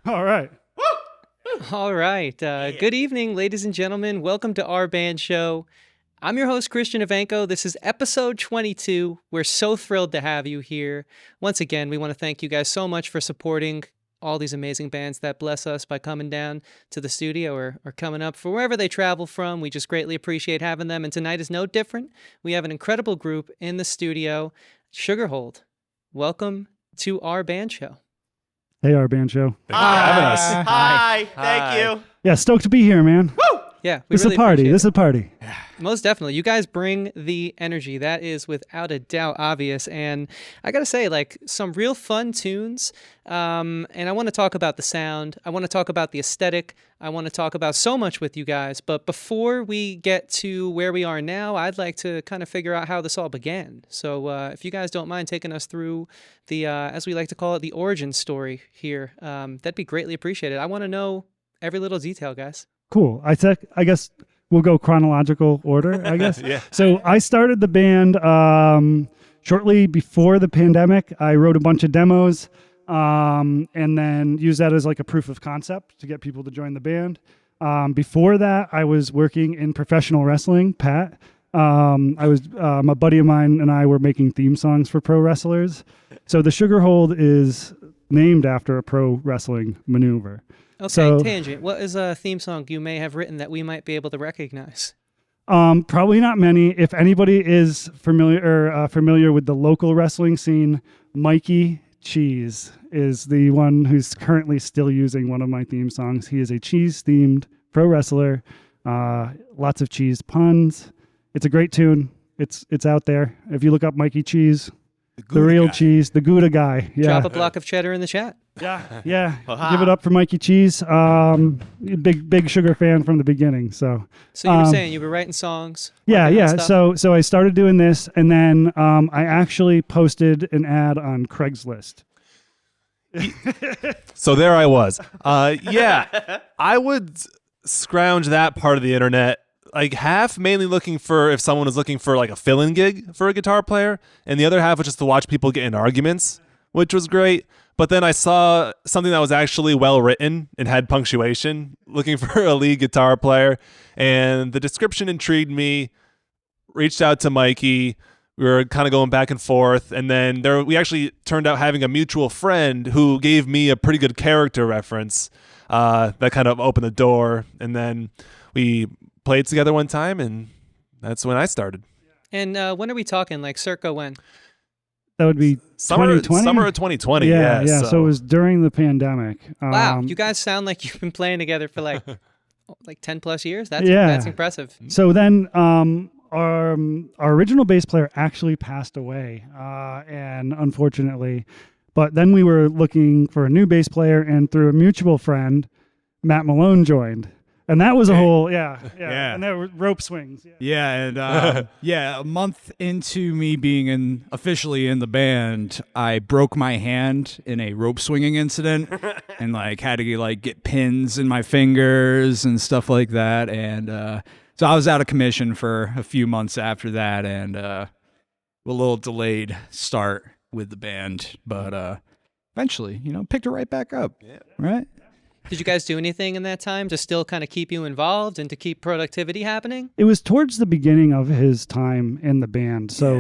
All right. All right. Good evening, ladies and gentlemen. Welcome to our band show. I'm your host, Christian Ivanko. This is episode 22. We're so thrilled to have you here. Once again, we want to thank you guys so much for supporting all these amazing bands that bless us by coming down to the studio or coming up from wherever they travel from. We just greatly appreciate having them. And tonight is no different. We have an incredible group in the studio, Sugarhold. Welcome to our band show. Hey, our band show. Thanks for having us. Hi. Thank you. Yeah, stoked to be here, man. Woo! Yeah, we This really is a party. appreciate This is it. a party. Most definitely. You guys bring the energy. That is without a doubt obvious. And I got to say, like, some real fun tunes. And I want to talk about the sound. I want to talk about the aesthetic. I want to talk about so much with you guys. But before we get to where we are now, I'd like to kind of figure out how this all began. So if you guys don't mind taking us through the, as we like to call it, the origin story here, that'd be greatly appreciated. I want to know every little detail, guys. Cool. I guess we'll go chronological order, I guess. Yeah. So I started the band shortly before the pandemic. I wrote a bunch of demos and then used that as like a proof of concept to get people to join the band. Before that, I was working in professional wrestling, Pat. A buddy of mine and I were making theme songs for pro wrestlers. So the Sugarhold is named after a pro wrestling maneuver. Okay, So- tangent. What is a theme song you may have written that we might be able to recognize? Probably not many. If anybody is familiar with the local wrestling scene, Mikey Cheese is the one who's currently still using one of my theme songs. He is a cheese-themed pro wrestler. Lots of cheese puns. It's a great tune. It's out there. If you look up Mikey Cheese, the real guy. cheese, the Gouda guy. Yeah. Drop a block of cheddar in the chat. Yeah. Give it up for Mikey Cheese. Big Sugar fan from the beginning. So So you were saying you were writing songs. yeah. working on stuff? So I started doing this, and then I actually posted an ad on Craigslist. So there I was. Yeah, I would scrounge that part of the internet, like half mainly looking for if someone was looking for like a fill-in gig for a guitar player, and the other half was just to watch people get in arguments, which was great. But then I saw something that was actually well written and had punctuation, looking for a lead guitar player, and the description intrigued me. Reached out to Mikey. We were kind of going back and forth, and then we actually turned out having a mutual friend who gave me a pretty good character reference that kind of opened the door, and then we played together one time, and that's when I started. And when are we talking? Like circa when? That would be Summer 2020? of 2020. Yeah. Yeah. So it was during the pandemic. Wow, you guys sound like you've been playing together for like 10 plus years. That's impressive. So then our original bass player actually passed away, and unfortunately, but then we were looking for a new bass player, and through a mutual friend, Matt Malone joined. And that was a whole, yeah. And there were rope swings. Yeah. And a month into me being officially in the band, I broke my hand in a rope swinging incident, and like had to like get pins in my fingers and stuff like that. And so I was out of commission for a few months after that, and a little delayed start with the band, but eventually, picked it right back up. Yeah. Right. Did you guys do anything in that time to still kind of keep you involved and to keep productivity happening? It was towards the beginning of his time in the band. So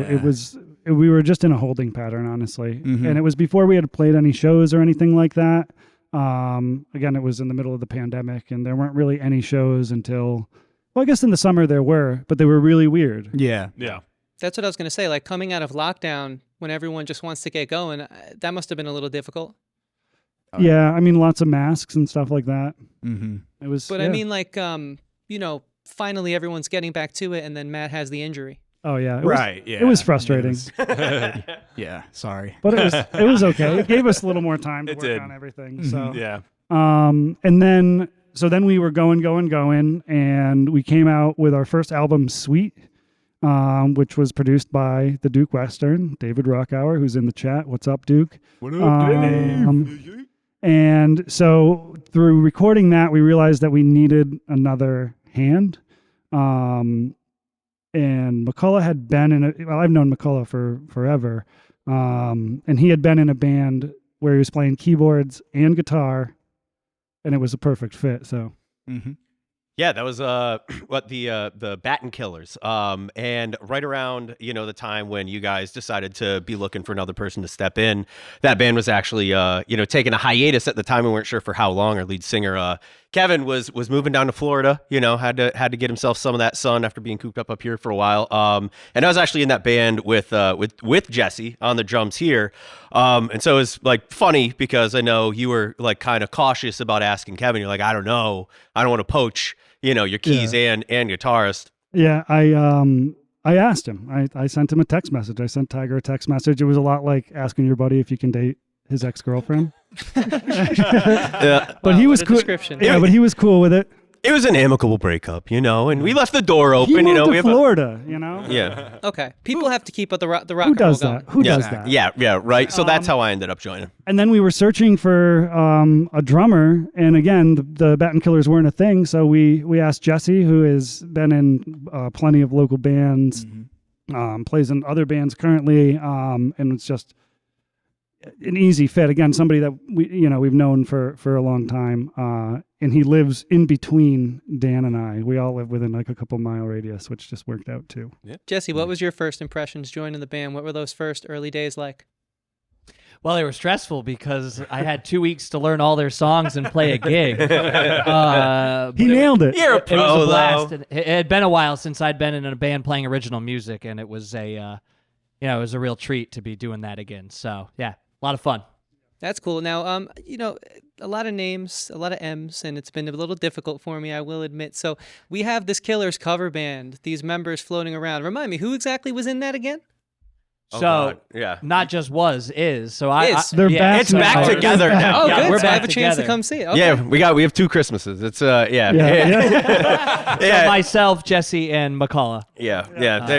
we were just in a holding pattern, honestly. Mm-hmm. And it was before we had played any shows or anything like that. Again, it was in the middle of the pandemic, and there weren't really any shows until, well, I guess in the summer there were, but they were really weird. Yeah. Yeah. That's what I was going to say. Like coming out of lockdown when everyone just wants to get going, that must have been a little difficult. Yeah, I mean, lots of masks and stuff like that. Mm-hmm. It was, But I mean, like, finally everyone's getting back to it, and then Matt has the injury. Oh yeah, Yeah. It was frustrating, Yeah. Sorry. but it was okay. It gave us a little more time to It work did. on everything. Mm-hmm. So Yeah. and then we were going, and we came out with our first album, Sweet, which was produced by the Duke Western, David Rockhour, who's in the chat. What's up, Duke? What up, Dave? And so through recording that, we realized that we needed another hand. And McCalla had been I've known McCalla for forever. And he had been in a band where he was playing keyboards and guitar and it was a perfect fit. So. Mm-hmm. Yeah, that was what the Batten Killers. And right around the time when you guys decided to be looking for another person to step in, that band was actually taking a hiatus at the time. We weren't sure for how long. Our lead singer Kevin was moving down to Florida. Had to get himself some of that sun after being cooped up here for a while. And I was actually in that band with Jesse on the drums here. And so it was like funny because I know you were like kind of cautious about asking Kevin. You're like, I don't know, I don't want to poach your keys and guitarist. Yeah, I asked him. I sent him a text message. I sent Tiger a text message. It was a lot like asking your buddy if you can date his ex-girlfriend. Yeah. But he was cool. Description. Yeah, but he was cool with it. It was an amicable breakup, and we left the door He open. moved to We have Florida. yeah. Okay. People have to keep up the rock Who and roll does going. that? Who yeah, does that? Yeah, right. So that's how I ended up joining. And then we were searching for a drummer, and again, the Batten Killers weren't a thing. So we asked Jesse, who has been in plenty of local bands, plays in other bands currently, and it's just an easy fit. Again, somebody that we've known for a long time, and he lives in between Dan and I. We all live within like a couple mile radius, which just worked out too. Jesse, what was your first impressions joining the band? What were those first early days like? Well, they were stressful because I had 2 weeks to learn all their songs and play a gig. He nailed it. You're a It was pro, a blast. though. And it had been a while since I'd been in a band playing original music, and it was it was a real treat to be doing that again. So yeah, a lot of fun. That's cool. Now, a lot of names, a lot of M's, and it's been a little difficult for me, I will admit. So we have this Killers cover band, these members floating around. Remind me, who exactly was in that again? Oh, So God. Yeah. not just is. So They're back It's now. back together now. Oh, Yeah, good. we're So I back have a chance to together. come see it. Okay. Yeah, we have 2 Christmases. It's Yeah. yeah. So myself, Jesse, and McCalla. Yeah.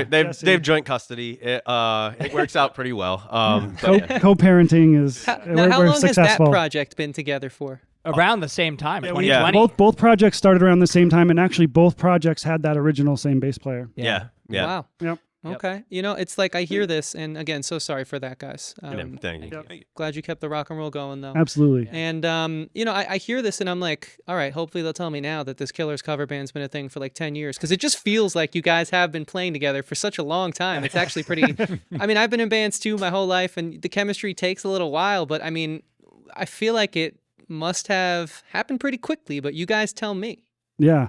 Jesse. They've joint custody. It works out pretty well. But yeah. Co-parenting is Now, we're how long has that successful. project been together for? Around the same time, Yeah, 2020. both projects started around the same time, and actually both projects had that original same bass player. Yeah. Wow. Yep. Okay. It's like I hear this, and again, so sorry for that, guys. Thank you. Glad you kept the rock and roll going, though. Absolutely. And, I hear this and I'm like, all right, hopefully they'll tell me now that this Killers cover band's been a thing for like 10 years. Because it just feels like you guys have been playing together for such a long time. It's actually pretty, I've been in bands too my whole life, and the chemistry takes a little while, but I feel like it must have happened pretty quickly, but you guys tell me. Yeah.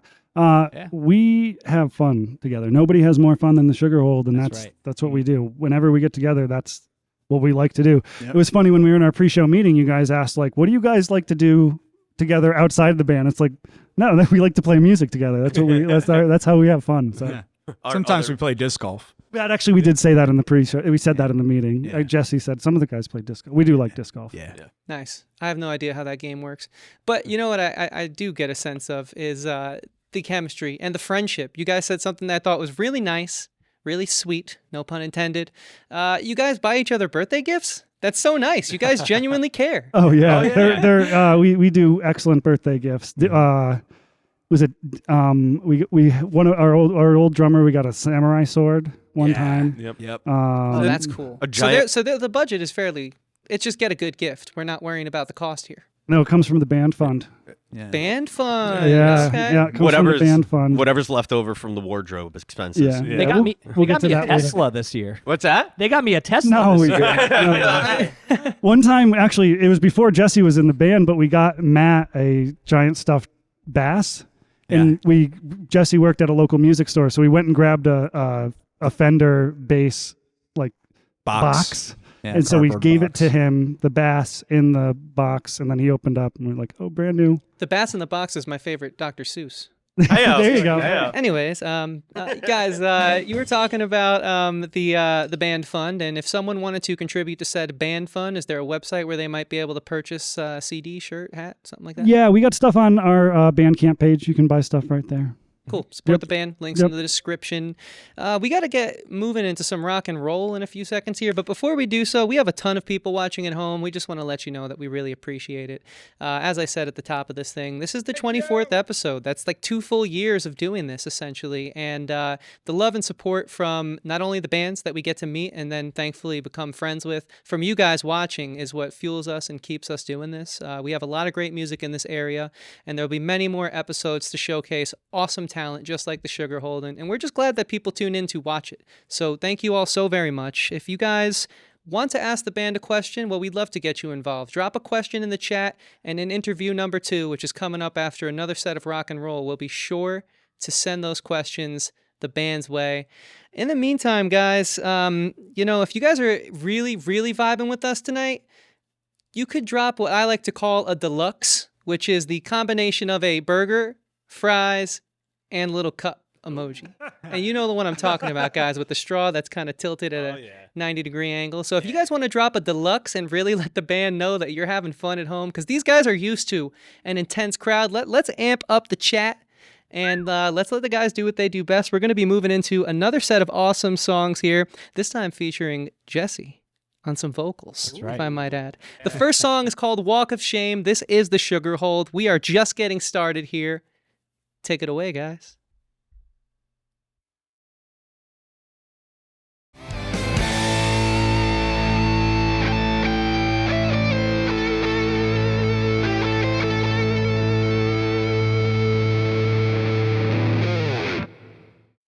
We have fun together. Nobody has more fun than the Sugar Hold, and That's right. that's what we do. Whenever we get together, that's what we like to do. Yep. It was funny when we were in our pre-show meeting, you guys asked like, what do you guys like to do together outside of the band? It's like, no, we like to play music together. That's what that's how we have fun. So Yeah. Sometimes we play disc golf. actually we did say that in the pre-show. We said that in the meeting. Yeah. Jesse said some of the guys play disc golf. We do like disc golf. Yeah. Nice. I have no idea how that game works. But you know what I do get a sense of is the chemistry and the friendship. You guys said something that I thought was really nice, really sweet, no pun intended. You guys buy each other birthday gifts? That's so nice. You guys genuinely care. Oh yeah, they're we do excellent birthday gifts. Was it we one of our old drummer, we got a samurai sword one time. Yep. Oh, that's cool. a giant- So the budget is fairly. It's just get a good gift. We're not worrying about the cost here. No, it comes from the band fund. Yeah. Band fund. Yeah, Okay. yeah, it comes from the band fund. Whatever's left over from the wardrobe expenses. Yeah. They got me. we'll They get got to me a that later. Tesla this year. What's that? They got me a Tesla. No, this we year. didn't. No. One time, actually, it was before Jesse was in the band, but we got Matt a giant stuffed bass, and Jesse worked at a local music store, so we went and grabbed a Fender bass like box. Yeah, And so we cardboard gave it box. to him, the bass in the box, and then he opened up, and we are like, "Oh, brand new." The bass in the box is my favorite Dr. Seuss. There you go. Anyways, guys, you were talking about the band fund, and if someone wanted to contribute to said band fund, is there a website where they might be able to purchase CD, shirt, hat, something like that? Yeah, we got stuff on our Bandcamp page. You can buy stuff right there. Cool. Support Yep. the band. Links Yep. in the description. We got to get moving into some rock and roll in a few seconds here. But before we do so, we have a ton of people watching at home. We just want to let you know that we really appreciate it. As I said at the top of this thing, this is the 24th episode. That's like 2 full years of doing this, essentially. And the love and support from not only the bands that we get to meet and then thankfully become friends with, from you guys watching is what fuels us and keeps us doing this. We have a lot of great music in this area, and there'll be many more episodes to showcase awesome talent just like the Sugar Holding, and we're just glad that people tune in to watch it. So thank you all so very much. If you guys want to ask the band a question, well, we'd love to get you involved. Drop a question in the chat, and in interview number 2, which is coming up after another set of rock and roll, we'll be sure to send those questions the band's way. In the meantime, guys, if you guys are really, really vibing with us tonight, you could drop what I like to call a deluxe, which is the combination of a burger, fries, and little cup emoji. And you know the one I'm talking about, guys, with the straw that's kind of tilted at a 90-degree angle. So if you guys want to drop a deluxe and really let the band know that you're having fun at home, because these guys are used to an intense crowd, let's amp up the chat, and let's let the guys do what they do best. We're going to be moving into another set of awesome songs here, this time featuring Jesse on some vocals, if I might add. The first song is called Walk of Shame. This is the Sugar Hold. We are just getting started here. Take it away, guys.